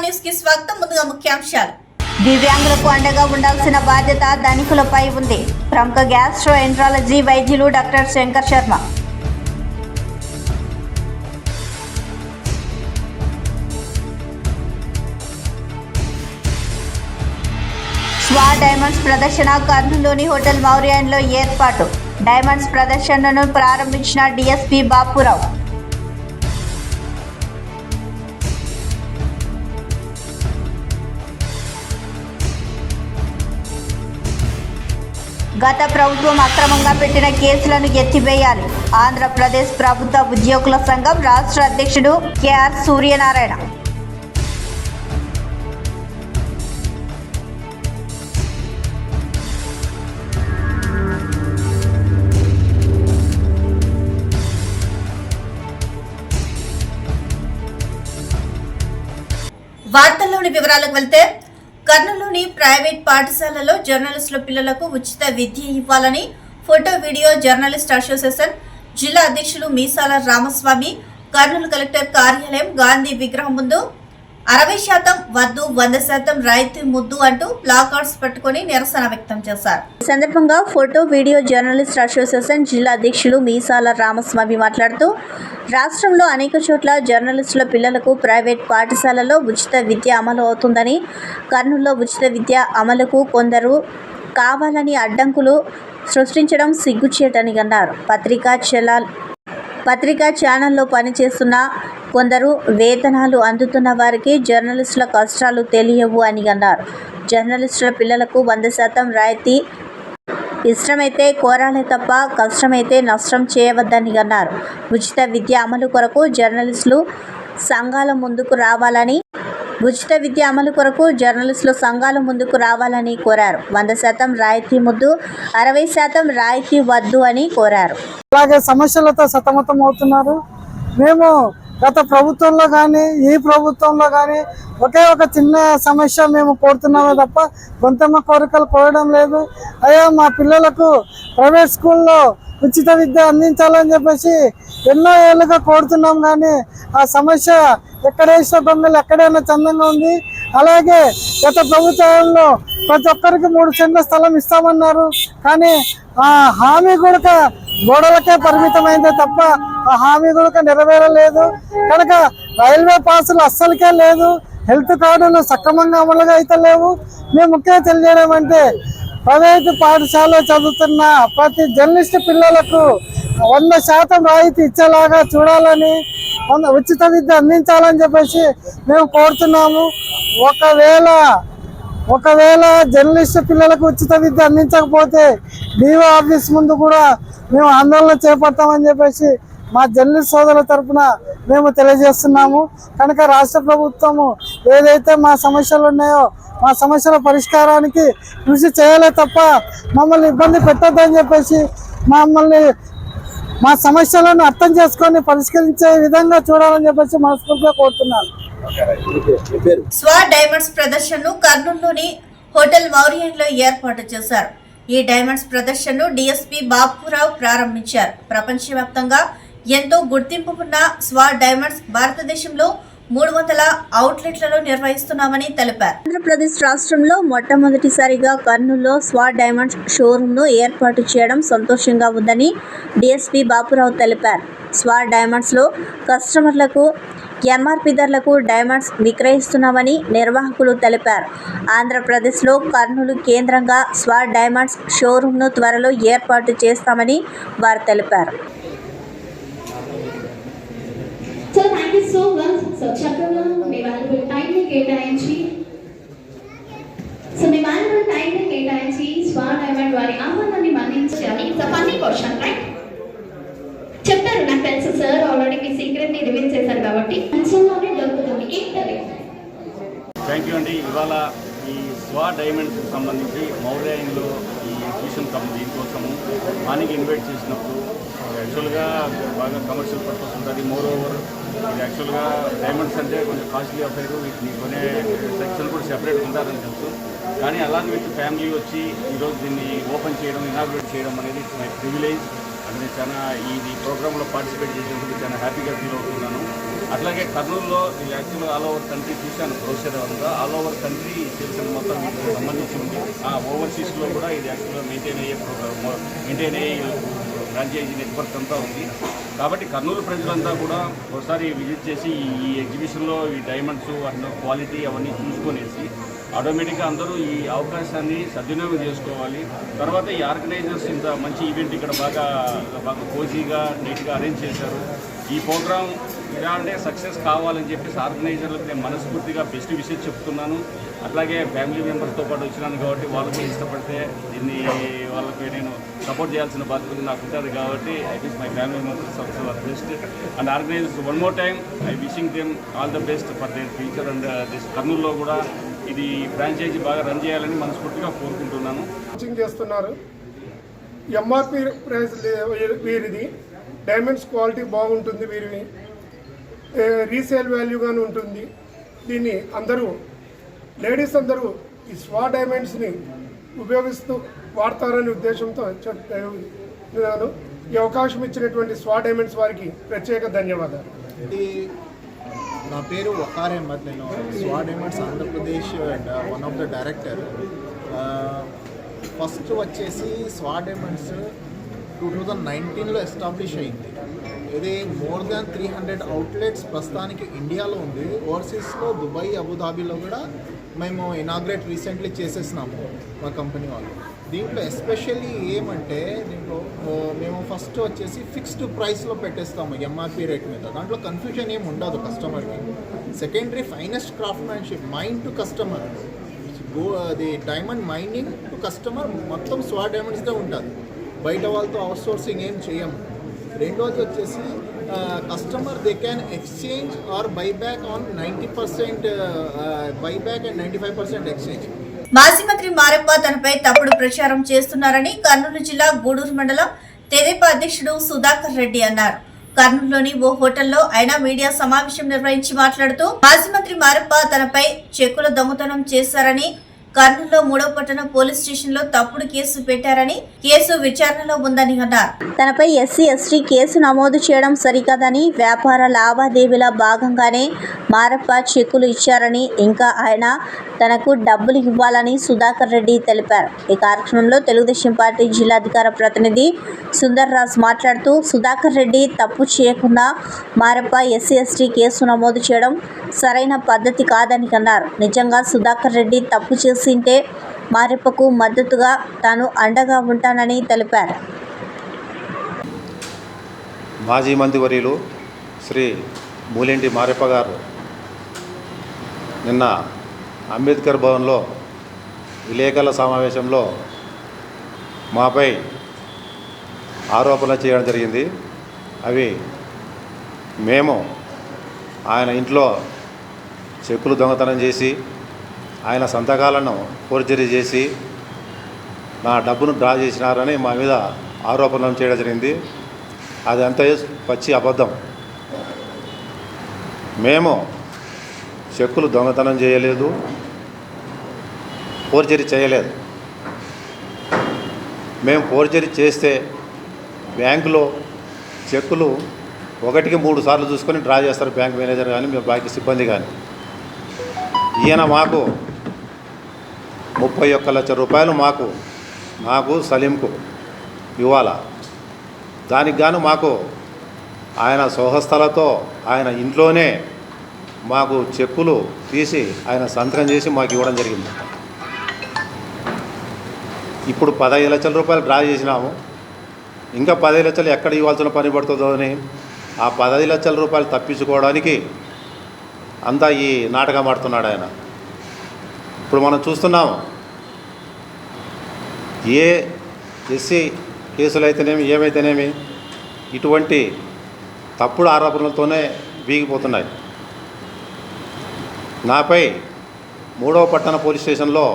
News కి స్వాగతం. ముందుగా ముఖ్యాంశాలు. దివ్యాంగులకు అండగా ఉండాల్సిన బాధ్యత ధనికులపై ఉంది. ప్రముఖ గ్యాస్ట్రో ఎంట్రాలజీ వైద్యులు డాక్టర్ శంకర్ శర్మ. స్వా డైమండ్స్ ప్రదర్శన కర్నూలులోని హోటల్ మౌర్యాన్లో ఏర్పాటు. డైమండ్స్ ప్రదర్శనను ప్రారంభించిన డిఎస్పీ బాపురావు. గత ప్రభుత్వం అక్రమంగా పెట్టిన కేసులను ఎత్తివేయాలి. ఆంధ్రప్రదేశ్ ప్రభుత్వ ఉద్యోగుల సంఘం రాష్ట్ర అధ్యక్షుడు కెఆర్ సూర్యనారాయణ. వార్తల్లోని వివరాలకు వెళ్తే, కర్నూలులోని ప్రైవేట్ పాఠశాలలో జర్నలిస్టుల పిల్లలకు ఉచిత విద్య ఇవ్వాలని ఫోటో వీడియో జర్నలిస్ట్ అసోసియేషన్ జిల్లా అధ్యక్షులు మీసాల రామస్వామి కర్నూలు కలెక్టర్ కార్యాలయం గాంధీ విగ్రహం ముందు 60% వద్దు 100% రాయితీ ముద్దు అంటూ ప్లాకార్డ్స్ పట్టుకుని నిరసన వ్యక్తం చేశారు. ఈ సందర్భంగా ఫోటో వీడియో జర్నలిస్ట్ అసోసియేషన్ జిల్లా అధ్యక్షులు మీసాల రామస్వామి మాట్లాడుతూ, రాష్ట్రంలో అనేక చోట్ల జర్నలిస్టుల పిల్లలకు ప్రైవేట్ పాఠశాలలో ఉచిత విద్య అమలు అవుతుందని, కర్నూలులో ఉచిత విద్య అమలుకు కొందరు కావాలని అడ్డంకులు సృష్టించడం సిగ్గుచేటని అన్నారు. పత్రికా ఛానల్లో పనిచేస్తున్న కొందరు వేతనాలు అందుతున్న వారికి జర్నలిస్టుల కష్టాలు తెలియవు అని అన్నారు. జర్నలిస్టుల పిల్లలకు 100% రాయితీ ఇష్టమైతే కోరాలే తప్ప కష్టమైతే నష్టం చేయవద్దని అన్నారు. ఉచిత విద్య అమలు కొరకు జర్నలిస్టులు సంఘాల ముందుకు రావాలని కోరారు. 100% రాయితీ ముద్దు, 60% రాయితీ వద్దు అని కోరారు. అలాగే సమస్యలతో సతమతం అవుతున్నారు. మేము గత ప్రభుత్వంలో కానీ ఈ ప్రభుత్వంలో కానీ ఒకే ఒక చిన్న సమస్య మేము కోరుతున్నామే తప్ప గొంతమ్మ కోరికలు కోరడం లేదు. అయ్యా, మా పిల్లలకు ప్రైవేట్ స్కూల్లో ఉచిత విద్య అందించాలని చెప్పేసి ఎన్నో ఏళ్ళుగా కోరుతున్నాం, కానీ ఆ సమస్య ఎక్కడేసిన దొంగలు ఎక్కడైనా చందంగా ఉంది. అలాగే గత ప్రభుత్వంలో ప్రతి ఒక్కరికి 3 సెంట్ల స్థలం ఇస్తామన్నారు, కానీ ఆ హామీ కూడా గోడలకే పరిమితమైందే తప్ప ఆ హామీ కూడా నెరవేరలేదు. కనుక రైల్వే పాసులు అస్సలకే లేదు, హెల్త్ కార్డులు సక్రమంగా అమలుగా అయితే లేవు. మేము ముఖ్యంగా తెలియజేయడం అంటే, ప్రైవేటు పాఠశాలలో చదువుతున్న ప్రతి జర్నలిస్ట్ పిల్లలకు 100% రాయితీ ఇచ్చేలాగా చూడాలని, ఉచిత విద్య అందించాలని చెప్పేసి మేము కోరుతున్నాము. ఒకవేళ జర్నలిస్ట్ పిల్లలకు ఉచిత విద్య అందించకపోతే డిఓ ఆఫీస్ ముందు కూడా మేము ఆందోళన చేపడతామని చెప్పేసి మా జర్నలిస్ట్ సోదరుల తరఫున మేము తెలియజేస్తున్నాము. కనుక రాష్ట్ర ప్రభుత్వము ఏదైతే మా సమస్యలు ఉన్నాయో మా సమస్యల పరిష్కారానికి కృషి చేయాలే తప్ప మమ్మల్ని ఇబ్బంది పెట్టొద్దని చెప్పేసి మా సమస్యలను అర్థం చేసుకొని పరిష్కరించే విధంగా చూడాలని చెప్పేసి మనస్ఫూర్తిగా కోరుతున్నాను. స్వా డైమండ్స్ ప్రదర్శనను కర్నూలులోని హోటల్ మౌర్యాన్లో ఏర్పాటు చేశారు. ఈ డైమండ్స్ ప్రదర్శనను డిఎస్పీ బాపురావు ప్రారంభించారు. ప్రపంచవ్యాప్తంగా ఎంతో గుర్తింపు ఉన్న స్వా డైమండ్స్ భారతదేశంలో 300 అవుట్లెట్లలో నిర్వహిస్తున్నామని తెలిపారు. ఆంధ్రప్రదేశ్ రాష్ట్రంలో మొట్టమొదటిసారిగా కర్నూలులో స్వా డైమండ్స్ షోరూంను ఏర్పాటు చేయడం సంతోషంగా ఉందని డిఎస్పీ బాపురావు తెలిపారు. స్వా డైమండ్స్లో కస్టమర్లకు ఎంఆర్పి ధరలకు డైమండ్స్ విక్రయిస్తున్నామని నిర్వాహకులు తెలిపారు. ఆంధ్రప్రదేశ్లో కర్నూలు కేంద్రంగా స్వా డైమండ్స్ షోరూంను త్వరలో ఏర్పాటు చేస్తామని వారు తెలిపారు. So thank you so much. So చక్కగా మీ వాల్యుబుల్ టైంని కేటాయించి స్వా డైమండ్ వారి ఆహ్వానాన్ని మన్నించాలి. It's a funny question, right? చెప్తారు, నాకు తెలుసు సార్ ఆల్రెడీ మీ సీక్రెట్ ని రివీల్ చేశారు కాబట్టి అంచనానే దొరుకుతుంది. ఏంటది? థ్యాంక్ యూ అండి. ఇవాళ ఈ స్వా డైమండ్స్కి సంబంధించి మౌర్యాన్లో ఈ ఎగ్జిబిషన్ దీనికోసము మార్నింగ్ ఇన్వైట్ చేసినప్పుడు యాక్చువల్గా బాగా కమర్షియల్ పర్పస్ ఉంటుంది. మోర్ ఓవర్ ఇది యాక్చువల్గా డైమండ్స్ అంటే కొంచెం కాస్ట్లీ అఫైర్, వీటిని కొనే సెక్షన్ కూడా సెపరేట్ ఉంటారని తెలుసు. కానీ అలాగే విత్ ఫ్యామిలీ వచ్చి ఈరోజు దీన్ని ఓపెన్ చేయడం, ఇనాగ్రేట్ చేయడం అనేది ఇట్స్ మై ప్రివిలేజ్. అది నేను చాలా ఈ ప్రోగ్రాంలో పార్టిసిపేట్ చేసేందుకు చాలా హ్యాపీగా ఫీల్ అవుతున్నాను. అట్లాగే కర్నూలులో యాక్చువల్గా ఆల్ ఓవర్ కంట్రీ చూశాను బ్రోషర్ అంతా ఆల్ ఓవర్ కంట్రీ తెలిసిన మొత్తం వీటికి సంబంధించి ఉంది. ఓవర్సీస్లో కూడా ఇది యాక్చువల్గా మెయింటైన్ అయ్యే ఫ్రాంచైజీ నెట్వర్క్ అంతా ఉంది. కాబట్టి కర్నూలు ప్రజలంతా కూడా ఒకసారి విజిట్ చేసి ఈ ఎగ్జిబిషన్లో ఈ డైమండ్స్ వాటిలో క్వాలిటీ అవన్నీ చూసుకొనేసి ఆటోమేటిక్గా అందరూ ఈ అవకాశాన్ని సద్వినియోగం చేసుకోవాలి. తర్వాత ఈ ఆర్గనైజర్స్ ఇంత మంచి ఈవెంట్ ఇక్కడ బాగా కోజీగా నీట్గా అరేంజ్ చేశారు. ఈ ప్రోగ్రామ్ ఇలా అంటే సక్సెస్ కావాలని చెప్పేసి ఆర్గనైజర్లకు నేను మనస్ఫూర్తిగా బెస్ట్ విషయం చెప్తున్నాను. అట్లాగే ఫ్యామిలీ మెంబర్స్తో పాటు వచ్చినాను కాబట్టి వాళ్ళకి ఇష్టపడితే దీన్ని వాళ్ళకి నేను సపోర్ట్ చేయాల్సిన బాధ్యత నాకు ఉంటుంది కాబట్టి I wish my family members also best and organisers one more time I wishing them all the best for their future and this కర్నూలులో కూడా ఇది ఫ్రాంచైజీ బాగా రన్ చేయాలని మనస్ఫూర్తిగా కోరుకుంటున్నాను. చేస్తున్నారు. ఎంఆర్పి ప్రైస్ వీరిది డైమండ్స్ క్వాలిటీ బాగుంటుంది, వీరివి రీసేల్ వాల్యూగానే ఉంటుంది. దీన్ని అందరూ లేడీస్ అందరూ ఈ స్వా డైమండ్స్ని ఉపయోగిస్తూ వాడతారనే ఉద్దేశంతో చెప్తున్నాను. ఈ అవకాశం ఇచ్చినటువంటి స్వా డైమండ్స్ వారికి ప్రత్యేక ధన్యవాదాలు. నా పేరు వకార్ అహ్మద్. నేను స్వా diamonds Andhra Pradesh and one of the director. First వచ్చేసి స్వా డైమండ్స్ 2019లో ఎస్టాబ్లిష్ అయింది. ఇది మోర్ దాన్ 300 అవుట్లెట్స్ ప్రస్తుతానికి ఇండియాలో ఉంది. ఓవర్సీస్లో దుబాయ్, అబుదాబీలో కూడా మేము ఇనాగ్రేట్ రీసెంట్లీ చేసేసినాము మా కంపెనీ వాళ్ళు. దీంట్లో ఎస్పెషల్లీ ఏమంటే దీంట్లో మేము ఫస్ట్ వచ్చేసి ఫిక్స్డ్ ప్రైస్లో పెట్టేస్తాము ఎంఆర్పి రేట్ మీద. దాంట్లో కన్ఫ్యూజన్ ఏమి ఉండదు కస్టమర్కి. Secondary finest craftsmanship mind to customer, అది డైమండ్ మైనింగ్ టు కస్టమర్ మొత్తం స్వా డైమండ్స్దే ఉంటుంది. బయట వాళ్ళతో అవుట్ సోర్సింగ్ ఏం చేయము. రెండోది వచ్చేసి customer they can exchange are buyback on 90% buyback and 95% exchange. మాజీ మంత్రి మారెప్ప తనపై తప్పుడు ప్రచారం చేస్తున్నారని కర్నూలు జిల్లా గూడూరు మండలం తెదేపా అధ్యక్షుడు సుధాకర్ రెడ్డి అన్నారు. కర్నూలులోని ఓ హోటల్లో ఆయన మీడియా సమావేశం నిర్వహించి మాట్లాడుతూ మాజీ మంత్రి మారెప్ప తనపై చెక్కుల దొంగతనం చేశారని, కర్నూలులో 3వ పట్టణ పోలీస్ స్టేషన్లో తప్పుడు కేసు పెట్టారని, కేసు విచారణలో ఉందని అన్నారు. తనపై ఎస్సీ ఎస్టీ కేసు నమోదు చేయడం సరికాదని, వ్యాపార లావాదేవీల భాగంగానే మారెప్ప చెక్కులు ఇచ్చారని, ఇంకా ఆయన తనకు డబ్బులు ఇవ్వాలని సుధాకర్ రెడ్డి తెలిపారు. ఈ కార్యక్రమంలో తెలుగుదేశం పార్టీ జిల్లా అధికార ప్రతినిధి సుందర్ రాజ్ మాట్లాడుతూ సుధాకర్ రెడ్డి తప్పు చేయకుండా మారెప్ప ఎస్సీ ఎస్టీ కేసు నమోదు చేయడం సరైన పద్ధతి కాదని అన్నారు. నిజంగా సుధాకర్ రెడ్డి తప్పు చేసింటే మారెప్పకు మద్దతుగా తాను అండగా ఉంటానని తెలిపారు. మాజీ మంత్రివర్యులు శ్రీ మూలేంటి మారెప్ప గారు నిన్న అంబేద్కర్ భవన్లో విలేకరుల సమావేశంలో మాపై ఆరోపణలు చేయడం జరిగింది. అవి మేము ఆయన ఇంట్లో చెక్కులు దొంగతనం చేసి ఆయన సంతకాలను ఫోర్జరీ చేసి నా డబ్బును డ్రా చేసినారని మా మీద ఆరోపణలు చేయడం జరిగింది. అది అంతా పచ్చి అబద్ధం. మేము చెక్కులు దొంగతనం చేయలేదు, ఫోర్జరీ చేయలేదు. మేము ఫోర్జరీ చేస్తే బ్యాంకులో చెక్కులు 1కి 3 సార్లు చూసుకొని డ్రా చేస్తారు బ్యాంక్ మేనేజర్ కానీ బ్యాంక్ సిబ్బంది కానీ. ఈయన మాకు 31 లక్షల రూపాయలు నాకు సలీంకు ఇవ్వాలా. దానికి గాను మాకు ఆయన స్వహస్తాలతో ఆయన ఇంట్లోనే మాకు చెక్కులు తీసి ఆయన సంతకం చేసి మాకు ఇవ్వడం జరిగింది. ఇప్పుడు 15 లక్షల రూపాయలు డ్రా చేసినాము. ఇంకా 15 లక్షలు ఎక్కడ ఇవ్వాల్సిన పని పడుతుందో అని ఆ 15 లక్షల రూపాయలు తప్పించుకోవడానికి అంతా ఈ నాటకం ఆడుతున్నాడు ఆయన. ఇప్పుడు మనం చూస్తున్నాము ఏ ఎస్సీ కేసులు అయితేనేమి ఏమైతేనేమి ఇటువంటి తప్పుడు ఆరోపణలతోనే వీగిపోతున్నాయి. నాపై 3వ పట్టణ పోలీస్ స్టేషన్లో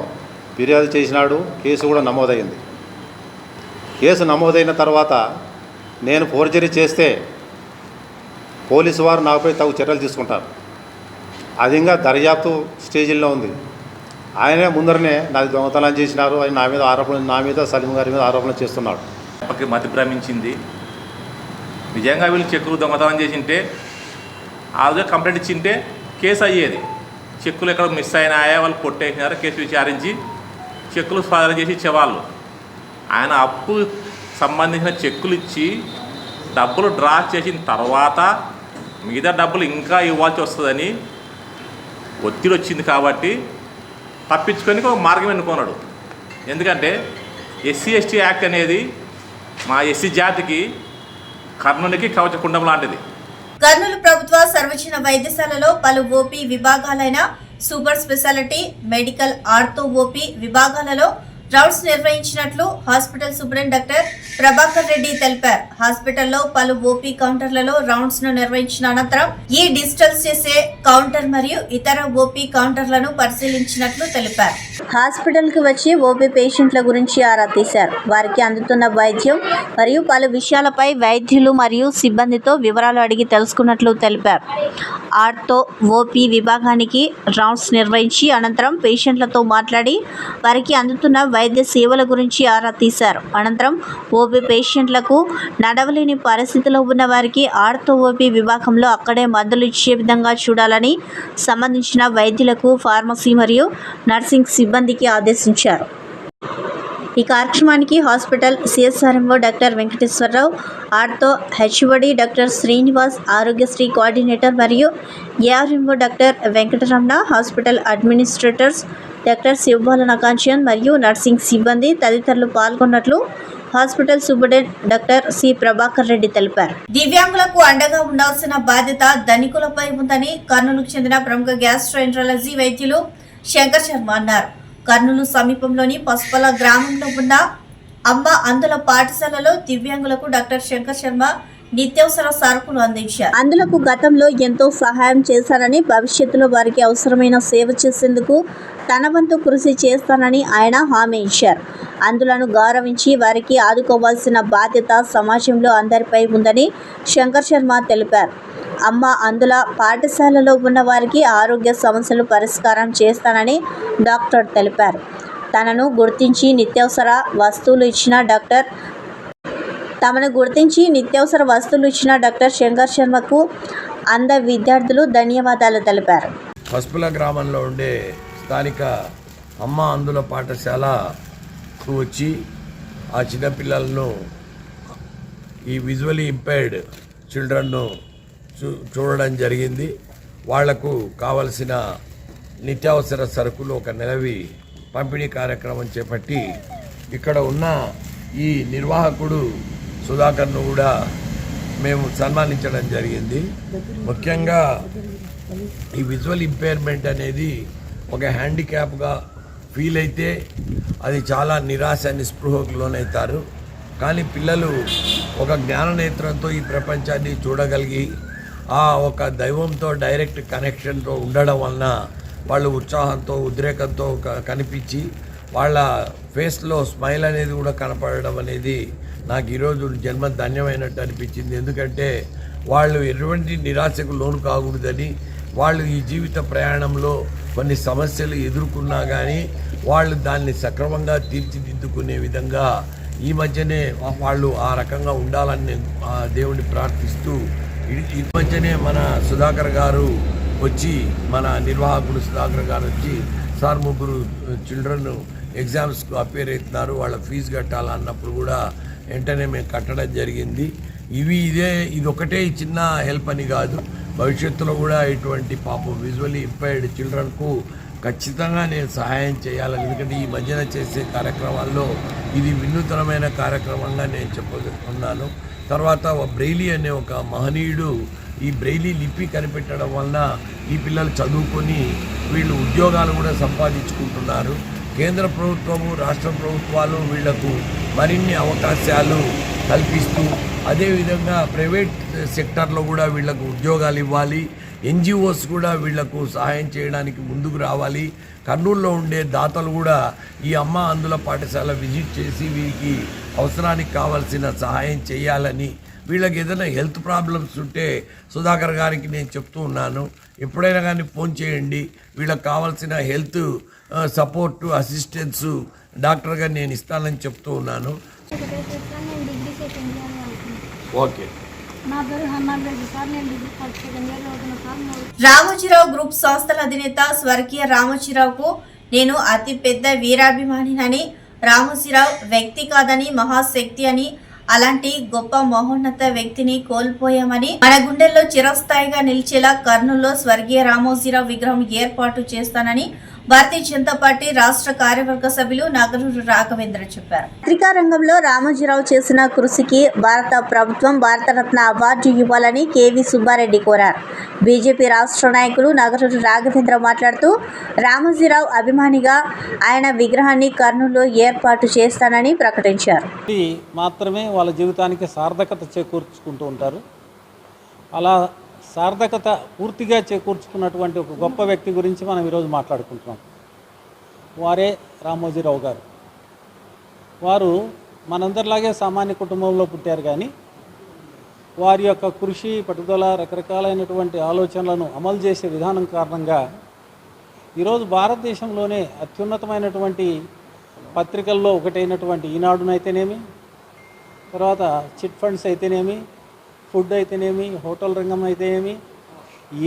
ఫిర్యాదు చేసినాడు. కేసు కూడా నమోదైంది. కేసు నమోదైన తర్వాత నేను ఫోర్జరీ చేస్తే పోలీసు వారు నాపై తగు చర్యలు తీసుకుంటారు. అది ఇంకా దర్యాప్తు స్టేజీల్లో ఉంది. ఆయనే ముందరనే నాకు దొంగతనం చేసినారు అని నా మీద సలీం గారి మీద ఆరోపణలు చేస్తున్నాడు. మతి భ్రమించింది. నిజంగా వీళ్ళు చెక్కులు దొంగతనం చేసింటే ఆ రోజు కంప్లైంట్ ఇచ్చింటే కేసు అయ్యేది. చెక్కులు ఎక్కడ మిస్ అయినాయా, వాళ్ళు కొట్టేసినారు, కేసు విచారించి చెక్కులు స్వాధీనం చేసి ఇచ్చేవాళ్ళు. ఆయన అప్పు సంబంధించిన చెక్కులు ఇచ్చి డబ్బులు డ్రా చేసిన తర్వాత మిగతా డబ్బులు ఇంకా ఇవ్వాల్సి వస్తుందని ఒత్తిడి వచ్చింది కాబట్టి తప్పించుకొని ఒక మార్గం ఎన్నుకున్నాడు. ఎందుకంటే SC/ST యాక్ట్ అనేది మా ఎస్సీ జాతికి కర్ణునికి కవచకుండం లాంటిది. కర్నూలు ప్రభుత్వ సర్వజన వైద్యశాలలో పలు ఓపీ విభాగాలైన super speciality, medical, ortho OP విభాగాలలో రౌండ్స్ నిర్వహించినట్లు hospital superintendent doctor Prabhakar Reddy తెలిపారు. హాస్పిటల్లో పలు ఓపీ కౌంటర్లలో రౌండ్స్ ను నిర్వహించిన అనంతరం ఈ డిజిటల్ చేసే కౌంటర్ మరియు ఇతర ఓపీ కౌంటర్లను పరిశీలించినట్లు తెలిపారు. హాస్పిటల్ కు వచ్చి ఓపీ పేషెంట్ల గురించి ఆరా తీశారు. వారికి అందుతున్న వైద్యం మరియు పలు విషయాలపై వైద్యులు మరియు సిబ్బందితో వివరాలు అడిగి తెలుసుకున్నట్లు తెలిపారు. ఆర్థో ఓపీ విభాగానికి రౌండ్స్ నిర్వహించి అనంతరం పేషెంట్లతో మాట్లాడి వారికి అందుతున్న వైద్య సేవల గురించి ఆరా తీశారు. అనంతరం ఓపీ పేషెంట్లకు నడవలేని పరిస్థితిలో ఉన్న వారికి ఆర్థో ఓపీ విభాగంలో అక్కడే మందులు ఇచ్చే విధంగా చూడాలని సంబంధించిన వైద్యులకు, ఫార్మసీ మరియు నర్సింగ్ సిబ్బందికి ఆదేశించారు. ఈ కార్యక్రమానికి hospital CSRMO doctor Venkateswararao, ortho HOD doctor Srinivas, Aarogyasri coordinator మరియు ARMO doctor Venkataramana, hospital administrators doctor Sivabalanakanchan మరియు నర్సింగ్ సిబ్బంది తదితరులు పాల్గొన్నట్లు hospital superintendent doctor C Prabhakar Reddy తెలిపారు. దివ్యాంగులకు అండగా ఉండాల్సిన బాధ్యత ధనికులపై ఉందని కర్నూలుకు చెందిన ప్రముఖ గ్యాస్ట్రోఎంట్రాలజీ వైద్యులు శంకర్ శర్మ అన్నారు. కర్నూలు సమీపంలోని పసుపల గ్రామంలో ఉన్న అమ్మ అందుల పాఠశాలలో దివ్యాంగులకు డాక్టర్ శంకర్ శర్మ నిత్యావసర సరుకులు అందించారు. అందులకు గతంలో ఎంతో సహాయం చేశారని, భవిష్యత్తులో వారికి అవసరమైన సేవ చేసేందుకు తన వంతు కృషి చేస్తానని ఆయన హామీ ఇచ్చారు. అందులను గౌరవించి వారికి ఆదుకోవాల్సిన బాధ్యత సమాజంలో అందరిపై ఉందని శంకర్ శర్మ తెలిపారు. అమ్మ అందుల పాఠశాలలో ఉన్న వారికి ఆరోగ్య సమస్యలు పరిష్కారం చేస్తానని డాక్టర్ తెలిపారు. తమను గుర్తించి నిత్యావసర వస్తువులు ఇచ్చిన డాక్టర్ శంకర్ శర్మకు అందరు విద్యార్థులు ధన్యవాదాలు తెలిపారు. పసుపుల గ్రామంలో ఉండే స్థానిక అమ్మ అందుల పాఠశాలకు వచ్చి ఆ చిన్నపిల్లలను, ఈ విజువలీ ఇంపైర్డ్ చిల్డ్రన్ను చూడడం జరిగింది. వాళ్లకు కావలసిన నిత్యావసర సరుకులు ఒక నెలవి పంపిణీ కార్యక్రమం చేపట్టి ఇక్కడ ఉన్న ఈ నిర్వాహకుడు సుధాకర్ను కూడా మేము సన్మానించడం జరిగింది. ముఖ్యంగా ఈ విజువల్ ఇంపైర్మెంట్ అనేది ఒక హ్యాండిక్యాప్గా ఫీల్ అయితే అది చాలా నిరాశ నిస్పృహకు లోనవుతారు. కానీ పిల్లలు ఒక జ్ఞాననేత్రంతో ఈ ప్రపంచాన్ని చూడగలిగి ఆ ఒక దైవంతో డైరెక్ట్ కనెక్షన్తో ఉండడం వలన వాళ్ళు ఉత్సాహంతో, ఉద్రేకంతో కనిపించి వాళ్ళ ఫేస్లో స్మైల్ అనేది కూడా కనపడడం అనేది నాకు ఈరోజు జన్మ ధన్యమైనట్టు అనిపించింది. ఎందుకంటే వాళ్ళు ఎటువంటి నిరాశకు లోను కాకూడదని, వాళ్ళు ఈ జీవిత ప్రయాణంలో కొన్ని సమస్యలు ఎదుర్కొన్నా కానీ వాళ్ళు దాన్ని సక్రమంగా తీర్చిదిద్దుకునే విధంగా ఈ మధ్యనే వాళ్ళు ఆ రకంగా ఉండాలని నేను దేవుడిని ప్రార్థిస్తూ, ఈ మధ్యనే మన సుధాకర్ గారు వచ్చి, మన నిర్వాహకుడు సుధాకర్ గారు వచ్చి, సార్ ముగ్గురు చిల్డ్రన్ ఎగ్జామ్స్కు అపేర్ అవుతున్నారు, వాళ్ళ ఫీజు కట్టాలన్నప్పుడు కూడా వెంటనే మేము కట్టడం జరిగింది. ఇది ఒకటే చిన్న హెల్ప్ అని కాదు, భవిష్యత్తులో కూడా ఇటువంటి పాపం విజువల్లీ ఇంపైర్డ్ చిల్డ్రన్కు ఖచ్చితంగా నేను సహాయం చేయాలని, ఎందుకంటే ఈ మధ్యన చేసే కార్యక్రమాల్లో ఇది వినూతనమైన కార్యక్రమంగా నేను చెప్పనున్నాను. తర్వాత బ్రెయిలీ అనే ఒక మహనీయుడు ఈ బ్రెయిలీ లిపి కనిపెట్టడం వలన ఈ పిల్లలు చదువుకొని వీళ్ళు ఉద్యోగాలు కూడా సంపాదించుకుంటున్నారు. కేంద్ర ప్రభుత్వము, రాష్ట్ర ప్రభుత్వాలు వీళ్లకు మరిన్ని అవకాశాలు కల్పిస్తూ, అదేవిధంగా ప్రైవేట్ సెక్టార్లో కూడా వీళ్లకు ఉద్యోగాలు ఇవ్వాలి. NGOs కూడా వీళ్లకు సహాయం చేయడానికి ముందుకు రావాలి. కర్నూలులో ఉండే దాతలు కూడా ఈ అమ్మ అందుల పాఠశాల విజిట్ చేసి వీరికి అవసరానికి కావాల్సిన సహాయం చేయాలని, వీళ్ళకి ఏదైనా హెల్త్ ప్రాబ్లమ్స్ ఉంటే సుధాకర్ గారికి నేను చెప్తూ ఉన్నాను, ఎప్పుడైనా కానీ ఫోన్ చేయండి, వీళ్ళకి కావాల్సిన హెల్త్ సపోర్టు, అసిస్టెన్స్ డాక్టర్గా నేను ఇస్తానని చెప్తూ ఉన్నాను. ఓకే. నా పేరు హన్నాబేజీ సార్. నేను డిగ్రీ ఫస్ట్ సెకండ్ ఇయర్ చదువుతున్నా సార్. రామోజీరావు గ్రూప్ సంస్థల అధినేత స్వర్గీయ రామోజీరావుకు నేను అతి పెద్ద వీరాభిమానినని, రామోజీరావు వ్యక్తి కాదని మహాశక్తి అని, అలాంటి గొప్ప మహోన్నత వ్యక్తిని కోల్పోయామని, మన గుండెల్లో చిరస్థాయిగా నిలిచేలా కర్నూలులో స్వర్గీయ రామోజీరావు విగ్రహం ఏర్పాటు చేస్తానని భారతీయ జనతా పార్టీ రాష్ట్ర కార్యవర్గ సభ్యులు నగరూరు రాఘవేంద్ర చెప్పారు. పత్రికా రంగంలో రామోజీరావు చేసిన కృషికి భారత ప్రభుత్వం భారతరత్న అవార్డు ఇవ్వాలని కేవీ సుబ్బారెడ్డి కోరారు. బీజేపీ రాష్ట్ర నాయకులు నగరూరు రాఘవేంద్ర మాట్లాడుతూ రామోజీరావు అభిమానిగా ఆయన విగ్రహాన్ని కర్నూలులో ఏర్పాటు చేస్తానని ప్రకటించారు. మాత్రమే వాళ్ళ జీవితానికి సార్థకత చేకూర్చుకుంటూ ఉంటారు. అలా సార్థకత పూర్తిగా చేకూర్చుకున్నటువంటి ఒక గొప్ప వ్యక్తి గురించి మనం ఈరోజు మాట్లాడుకుంటున్నాం. వారే రామోజీరావు గారు. వారు మనందరిలాగే సామాన్య కుటుంబంలో పుట్టారు, కానీ వారి యొక్క కృషి, పట్టుదల, రకరకాలైనటువంటి ఆలోచనలను అమలు చేసే విధానం కారణంగా ఈరోజు భారతదేశంలోనే అత్యున్నతమైనటువంటి పత్రికల్లో ఒకటైనటువంటి ఈనాడునైతేనేమి, తర్వాత చిట్ ఫండ్స్ అయితేనేమి, ఫుడ్ అయితేనేమి, హోటల్ రంగం అయితేనేమి,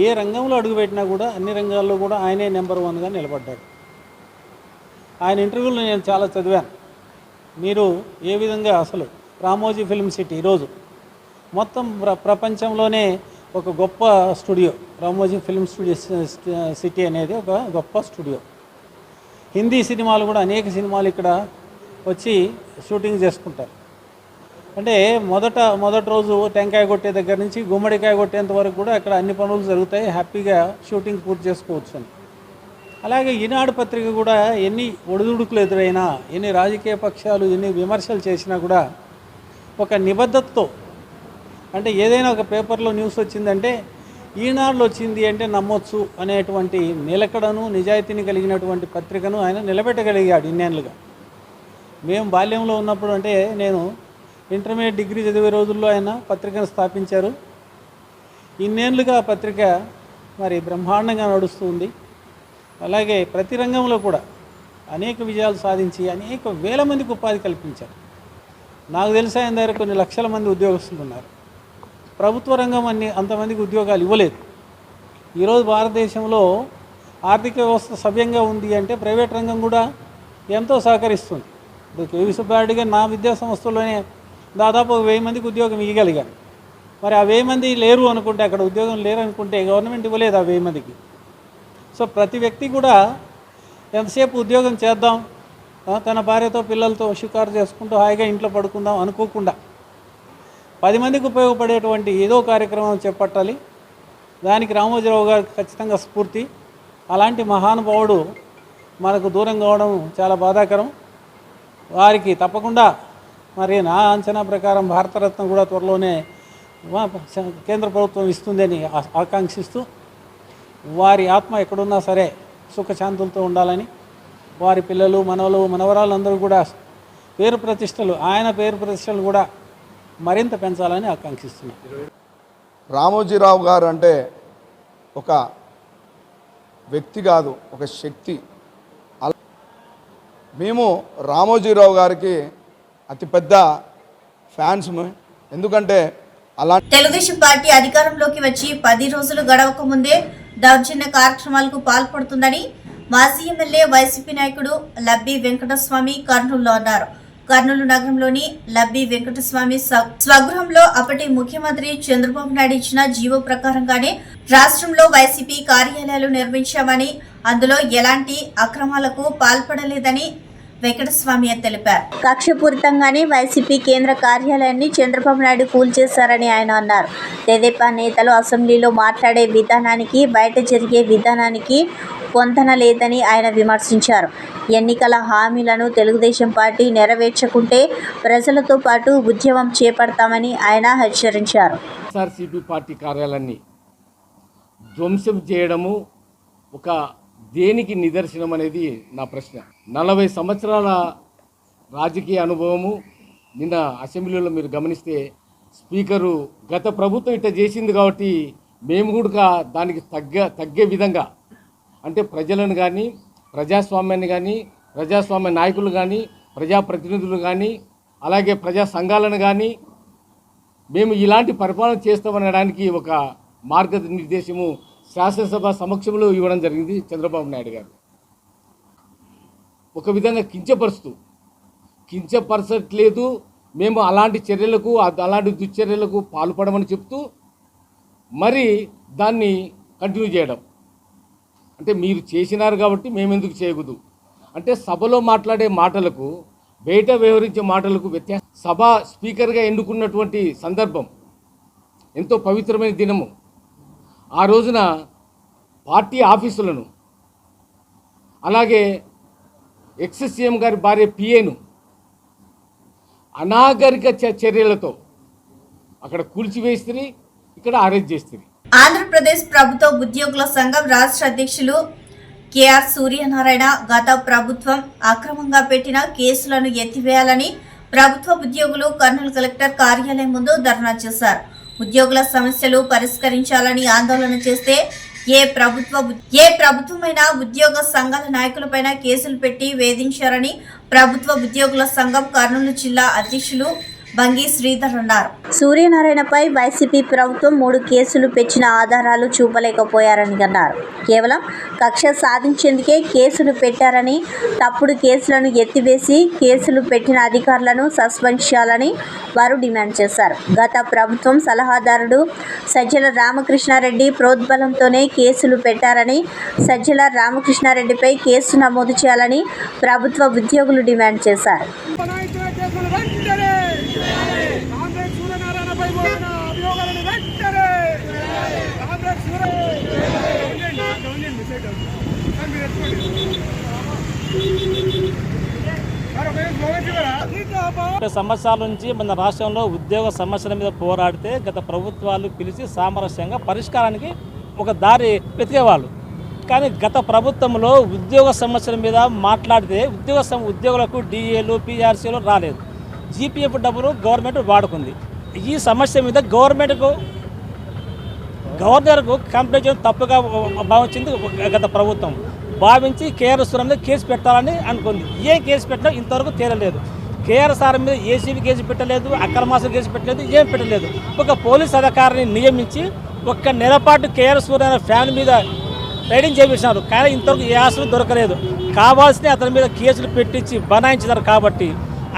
ఏ రంగంలో అడుగుపెట్టినా కూడా అన్ని రంగాల్లో కూడా ఆయనే నెంబర్ 1గా నిలబడ్డాడు. ఆయన ఇంటర్వ్యూలో నేను చాలా చదివాను. మీరు ఏ విధంగా అసలు రామోజీ ఫిల్మ్ సిటీ ఈరోజు మొత్తం ప్రపంచంలోనే ఒక గొప్ప స్టూడియో, రామోజీ ఫిల్మ్ సిటీ అనేది ఒక గొప్ప స్టూడియో. హిందీ సినిమాలు కూడా అనేక సినిమాలు ఇక్కడ వచ్చి షూటింగ్ చేసుకుంటారు. అంటే మొదటి రోజు టెంకాయ కొట్టే దగ్గర నుంచి గుమ్మడికాయ కొట్టేంత వరకు కూడా అక్కడ అన్ని పనులు జరుగుతాయి, హ్యాపీగా షూటింగ్ పూర్తి చేసుకోవచ్చు అని. అలాగే ఈనాడు పత్రిక కూడా ఎన్ని ఒడిదుడుకులు ఎదురైనా, ఎన్ని రాజకీయ పక్షాలు ఎన్ని విమర్శలు చేసినా కూడా ఒక నిబద్ధతతో, అంటే ఏదైనా ఒక పేపర్లో న్యూస్ వచ్చిందంటే ఈనాడులో వచ్చింది అంటే నమ్మొచ్చు అనేటువంటి నిలకడను, నిజాయితీని కలిగినటువంటి పత్రికను ఆయన నిలబెట్టగలిగాడు ఇన్నేళ్ళుగా. మేము బాల్యంలో ఉన్నప్పుడు, అంటే నేను ఇంటర్మీడియట్ డిగ్రీ చదివే రోజుల్లో ఆయన పత్రికను స్థాపించారు. ఇన్నేళ్ళుగా ఆ పత్రిక మరి బ్రహ్మాండంగా నడుస్తుంది. అలాగే ప్రతి రంగంలో కూడా అనేక విజయాలు సాధించి అనేక వేల మందికి ఉపాధి కల్పించారు. నాకు తెలిసి ఆయన దగ్గర కొన్ని లక్షల మంది ఉద్యోగస్తులు ఉన్నారు. ప్రభుత్వ రంగం అంతమందికి ఉద్యోగాలు ఇవ్వలేదు. ఈరోజు భారతదేశంలో ఆర్థిక వ్యవస్థ సవ్యంగా ఉంది అంటే ప్రైవేట్ రంగం కూడా ఎంతో సహకరిస్తుంది. ఇప్పుడు కేవీ సుబ్బారెడ్డి గారు నా విద్యా సంస్థలోనే దాదాపు 1000 మందికి ఉద్యోగం ఇవ్వగలిగారు. మరి ఆ 1000 మంది లేరు అనుకుంటే, అక్కడ ఉద్యోగం లేరు అనుకుంటే గవర్నమెంట్ ఇవ్వలేదు ఆ 1000 మందికి. సో ప్రతి వ్యక్తి కూడా ఎంతసేపు ఉద్యోగం చేద్దాం, తన భార్యతో పిల్లలతో షికారు చేసుకుంటూ హాయిగా ఇంట్లో పడుకుందాం అనుకోకుండా 10 మందికి ఉపయోగపడేటువంటి ఏదో కార్యక్రమం చేపట్టాలి. దానికి రామోజీరావు గారు ఖచ్చితంగా స్ఫూర్తి. అలాంటి మహానుభావుడు మనకు దూరం కావడం చాలా బాధాకరం. వారికి తప్పకుండా మరి నా అంచనా ప్రకారం భారతరత్న కూడా త్వరలోనే కేంద్ర ప్రభుత్వం ఇస్తుందని ఆకాంక్షిస్తూ, వారి ఆత్మ ఎక్కడున్నా సరే సుఖశాంతులతో ఉండాలని, వారి పిల్లలు, మనవరాళ్ళందరూ కూడా ఆయన పేరు ప్రతిష్టలు కూడా మరింత పెంచాలని ఆకాంక్షిస్తున్నారు. రామోజీరావు గారు అంటే ఒక వ్యక్తి కాదు, ఒక శక్తి. మేము రామోజీరావు గారికి అతిపెద్ద ఫ్యాన్స్. ఎందుకంటే అలా తెలుగుదేశం పార్టీ అధికారంలోకి వచ్చి 10 రోజులు గడవక ముందే దౌర్జన్య కార్యక్రమాలకు పాల్పడుతుందని మాజీ ఎమ్మెల్యే వైసీపీ నాయకుడు లబ్బి వెంకటస్వామి కర్నూలులో అన్నారు. కర్నూలు నగరంలోని లబ్బి వెంకటస్వామి స్వగృహంలో అప్పటి ముఖ్యమంత్రి చంద్రబాబు నాయుడు ఇచ్చిన జీవో ప్రకారంగానే రాష్ట్రంలో వైసీపీ కార్యాలయాలు నిర్మించామని, అందులో ఎలాంటి అక్రమాలకు పాల్పడలేదని వెంకటస్వామి తెలిపారు. కక్షపూరితంగానే వైసీపీ కేంద్ర కార్యాలయాన్ని చంద్రబాబు నాయుడు కూల్చేశారని ఆయన అన్నారు. తెదేపా నేతలు అసెంబ్లీలో మాట్లాడే విధానానికి, బయట జరిగే విధానానికి పొంతన లేదని ఆయన విమర్శించారు. ఎన్నికల హామీలను తెలుగుదేశం పార్టీ నెరవేర్చకుంటే ప్రజలతో పాటు ఉద్యమం చేపడతామని ఆయన హెచ్చరించారు. వైఎస్ఆర్సీపీ పార్టీ కార్యాలయాన్ని ధ్వంసం చేయడము ఒక దేనికి నిదర్శనం అనేది నా ప్రశ్న. 40 సంవత్సరాల రాజకీయ అనుభవము. నిన్న అసెంబ్లీలో మీరు గమనిస్తే స్పీకరు గత ప్రభుత్వం ఇట్లా చేసింది కాబట్టి మేము కూడా దానికి తగ్గే విధంగా, అంటే ప్రజలను కానీ, ప్రజాస్వామ్యాన్ని కానీ, ప్రజాస్వామ్య నాయకులు కానీ, ప్రజాప్రతినిధులు కానీ, అలాగే ప్రజా సంఘాలను కానీ మేము ఇలాంటి పరిపాలన చేస్తామనడానికి ఒక మార్గనిర్దేశము శాసనసభ సమక్షంలో ఇవ్వడం జరిగింది చంద్రబాబు నాయుడు గారు. ఒక విధంగా కించపరచట్లేదు, మేము అలాంటి చర్యలకు అలాంటి దుశ్చర్యలకు పాల్పడమని చెప్తూ మరి దాన్ని కంటిన్యూ చేయడం. అంటే మీరు చేసినారు కాబట్టి మేమెందుకు చేయకూడదు అంటే సభలో మాట్లాడే మాటలకు బయట వ్యవహరించే మాటలకు వ్యత్యాసం. సభ స్పీకర్గా ఎన్నుకున్నటువంటి సందర్భం ఎంతో పవిత్రమైన దినము. ఆ రోజున పార్టీ ఆఫీసులను అలాగే ఎక్స్ సీఎం గారి భార్య పిఏను అనాగరిక చర్యలతో అక్కడ కూల్చివేస్తుంది, ఇక్కడ అరెస్ట్ చేస్తుంది. ఆంధ్రప్రదేశ్ ప్రభుత్వ ఉద్యోగుల సంఘం రాష్ట్ర అధ్యక్షులు కేఆర్ సూర్యనారాయణ గత ప్రభుత్వం అక్రమంగా పెట్టిన కేసులను ఎత్తివేయాలని ప్రభుత్వ ఉద్యోగులు కర్నూలు కలెక్టర్ కార్యాలయం ముందు ధర్నా చేశారు. ఉద్యోగుల సమస్యలు పరిష్కరించాలని ఆందోళన చేస్తే ఏ ప్రభుత్వమైనా ఉద్యోగ సంఘాల నాయకులపైన కేసులు పెట్టి వేధించారని ప్రభుత్వ ఉద్యోగుల సంఘం కర్నూలు జిల్లా అధ్యక్షులు బంగి శ్రీధర్ అన్నారు. సూర్యనారాయణపై వైసీపీ ప్రభుత్వం 3 కేసులు పెంచిన ఆధారాలు చూపలేకపోయారని అన్నారు. కేవలం కక్ష సాధించేందుకే కేసులు పెట్టారని, తప్పుడు కేసులను ఎత్తివేసి కేసులు పెట్టిన అధికారులను సస్పెండ్ చేయాలని వారు డిమాండ్ చేశారు. గత ప్రభుత్వం సలహాదారుడు సజ్జల రామకృష్ణారెడ్డి ప్రోద్బలంతోనే కేసులు పెట్టారని, సజ్జల రామకృష్ణారెడ్డిపై కేసు నమోదు చేయాలని ప్రభుత్వ ఉద్యోగులు డిమాండ్ చేశారు. సంవత్సరాల నుంచి మన రాష్ట్రంలో ఉద్యోగ సమస్యల మీద పోరాడితే గత ప్రభుత్వాలు పిలిచి సామరస్యంగా పరిష్కారానికి ఒక దారి వెతికేవాళ్ళు. కానీ గత ప్రభుత్వంలో ఉద్యోగ సమస్యల మీద మాట్లాడితే ఉద్యోగులకు డిఏలు పిఆర్సీలు రాలేదు. జీపీఎఫ్ డబ్బులు గవర్నమెంట్ వాడుకుంది. ఈ సమస్య మీద గవర్నర్కు కంప్లైంట్ చేయడం తప్పుగా భావించింది గత ప్రభుత్వం. భావించి కేఆర్ఎస్ మీద కేసు పెట్టాలని అనుకుంది. ఏం కేసు పెట్టినా ఇంతవరకు తేలలేదు. కేఆర్ఎస్ఆర్ మీద ఏసీబీ కేసు పెట్టలేదు, అక్రమాసం కేసు పెట్టలేదు, ఏం పెట్టలేదు. ఒక పోలీస్ అధికారిని నియమించి ఒక్క నెలపాటు కేఆర్ఎస్ ఫ్యాన్ మీద రైడింగ్ చేయించినారు. కానీ ఇంతవరకు ఏ ఆశలు దొరకలేదు. కావాల్సిన అతని మీద కేసులు పెట్టించి బనాయించినారు. కాబట్టి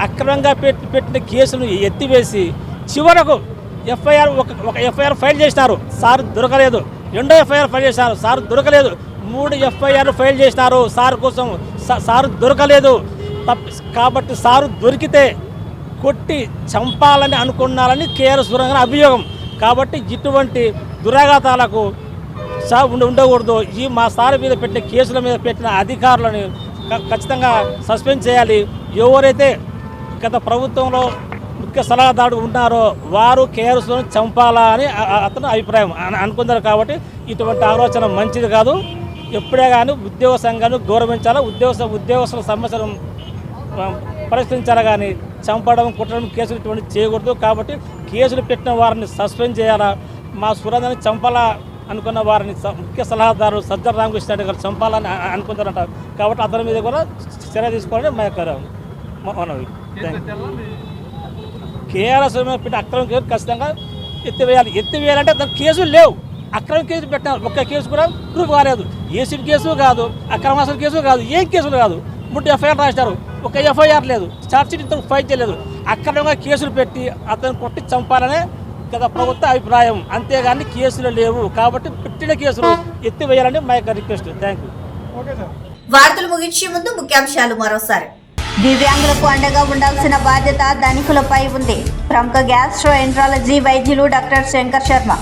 అక్రమంగా పెట్టిన కేసులను ఎత్తివేసి చివరకు ఒక ఎఫ్ఐఆర్ ఫైల్ చేసినారు, సార్ దొరకలేదు. 2వ ఎఫ్ఐఆర్ ఫైల్ చేసినారు, సార్ దొరకలేదు. 3 ఎఫ్ఐఆర్ ఫైల్ చేసినారు సార్ కోసం, సార్ దొరకలేదు. కాబట్టి సారు దొరికితే కొట్టి చంపాలని అనుకున్నారని కేఆర్ఎస్ అభియోగం. కాబట్టి ఇటువంటి దురాఘాతాలకు ఉండకూడదు. మా సార్ మీద పెట్టిన కేసుల మీద పెట్టిన అధికారులను ఖచ్చితంగా సస్పెండ్ చేయాలి. ఎవరైతే గత ప్రభుత్వంలో ముఖ్య సలహాదారుడు ఉన్నారో వారు కేఆర్ఎస్ను చంపాలా అని అతను అభిప్రాయం అనుకున్నారు. కాబట్టి ఇటువంటి ఆలోచన మంచిది కాదు. ఎప్పుడే కానీ ఉద్యోగ సంఘాన్ని గౌరవించాలా, ఉద్యోగస్తుల సమస్యలను పరిష్కరించాలా. కానీ చంపడం, కుట్టడం, కేసులు ఇటువంటి చేయకూడదు. కాబట్టి కేసులు పెట్టిన వారిని సస్పెండ్ చేయాలా. మా సురేంద్రని చంపాలా అనుకున్న వారిని ముఖ్య సలహాదారు సజ్జల రామకృష్ణ గారు చంపాలని అనుకుంటారంట. కాబట్టి అతని మీద కూడా చర్య తీసుకోవాలని మా యొక్క మనవి. కేఆర్ఎస్ పెట్టి అక్రమ కేసు ఖచ్చితంగా ఎత్తివేయాలంటే దానికి కేసులు లేవు. అక్రమ కేసు పెట్టినారు, ఒక్క కేసు కూడా ప్రూఫ్ కాలేదు. ఏసీబీ కేసు కాదు, అక్రమాసన కేసు కాదు, ఏం కేసులు కాదు. 3 ఎఫ్ఐఆర్ రాసినారు, ఒక ఎఫ్ఐఆర్ లేదు, ఛార్జ్షీట్ ఇంతకు ఫైల్ చేయలేదు. అక్రమంగా కేసులు పెట్టి అతను కొట్టి చంపాలనే గత ప్రభుత్వ అభిప్రాయం. అంతేగాని కేసులు లేవు. కాబట్టి పెట్టిన కేసులు ఎత్తివేయాలని మా యొక్క రిక్వెస్ట్. Thank you. వార్తలు ముగించే ముందు ముఖ్యాంశాలు మరోసారి. దివ్యాంగులకు అండగా ఉండాల్సిన బాధ్యత ధనికులపై ఉంది. ప్రముఖ గ్యాస్ట్రోఎంట్రాలజీ వైద్యులు డాక్టర్ శంకర్ శర్మ.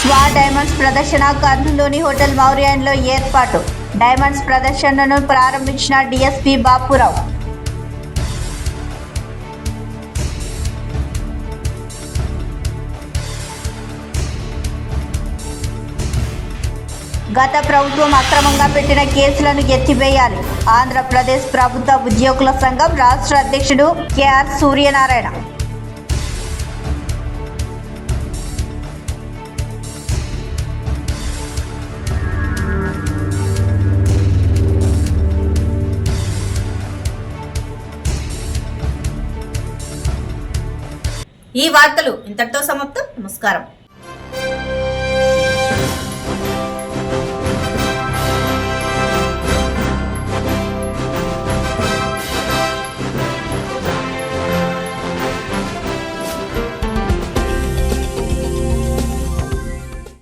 స్వా డైమండ్స్ ప్రదర్శన కర్నూలులోని హోటల్ మౌర్యాన్లో ఏర్పాటు. డైమండ్స్ ప్రదర్శనను ప్రారంభించిన డీఎస్పీ బాపురావు. గత ప్రభుత్వం అక్రమంగా పెట్టిన కేసులను ఎత్తివేయాలి. ఆంధ్రప్రదేశ్ ప్రభుత్వ ఉద్యోగుల సంఘం రాష్ట్ర అధ్యక్షుడు కేఆర్ సూర్యనారాయణ. ఈ వార్తలు ఇంతటితో సమాప్తం. నమస్కారం.